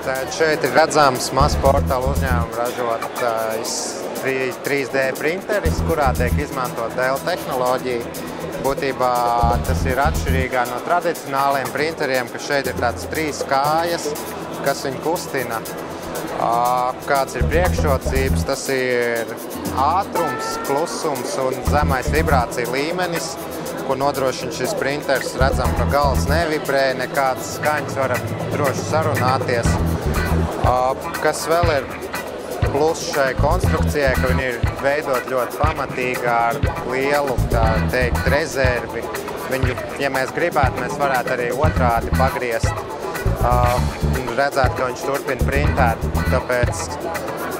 Tad šeit ir redzams mazs portāla uzņēmuma ražotais 3D printeris, kurā tiek izmantot Dell tehnoloģija. Būtībā tas ir atšķirīgā no tradicionāliem printeriem, ka šeit ir tāds 3 kājas, kas viņu kustina. Kāds ir priekšrocības, tas ir ātrums, klusums un zemais vibrācija līmenis, ko nodrošina šis printers. Redzam, ka gals nevibrē, nekādas skaņas, varat droši sarunāties. Kas vēl ir plus šai konstrukcijai, ka viņi ir veidot ļoti pamatīgi ar lielu, tā teikt, rezervi. Viņu, ja mēs gribētu, mēs varētu arī otrādi pagriezt. Redzēt, ka viņš turpina printēt, tāpēc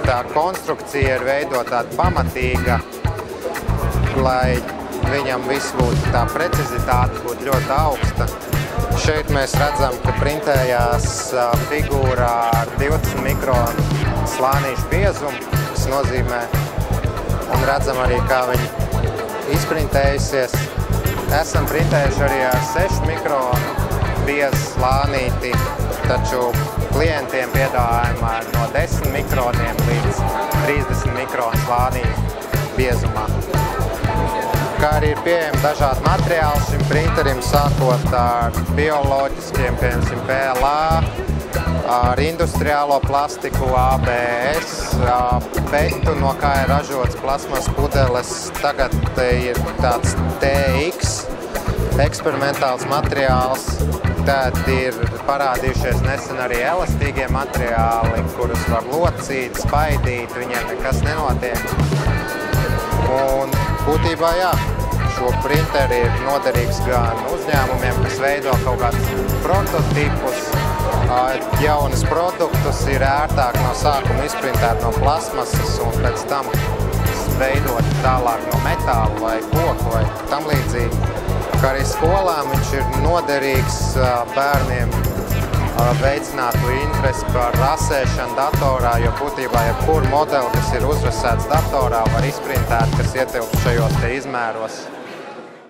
tā konstrukcija ir veidot tāda pamatīga, lai viņam viss būtu tā precizitāte būtu ļoti augsta. Šeit mēs redzam, ka printējās figūrā ar 20 mikronu slānīšu biezumu, kas nozīmē, un redzam arī, kā viņi izprintējusies. Esam printējuši arī ar 6 mikronu biezu slānīti, taču klientiem piedāvājumā no 10 mikroniem līdz 30 mikronu slānīšu biezumā. Kā arī ir pieejami dažādi materiāli šim printerim, sākot ar bioloģiskiem, piemēram, PLA, ar industriālo plastiku, ABS, betu, no kā ir ražots plasmas pudeles. Tagad ir tāds TX, eksperimentāls materiāls. Tad ir parādījušies nesen arī elastīgie materiāli, kurus var locīt, spaidīt, viņiem nekas nenotiek. Un būtībā, jā, šo printeri ir noderīgs gan uzņēmumiem, kas veido kaut kādus prototipus, jaunas produktus, ir ērtāk no sākuma izprintēt no plasmasas un pēc tam veidot tālāk no metāla vai koku vai tam līdzīgi. Kā arī skolām viņš ir noderīgs bērniem veicinātu interesi par rasēšanu datorā, jo būtībā jebkuru modeli, kas ir uzrasēts datorā, var izprintēt, kas ietilpst šajos te izmēros.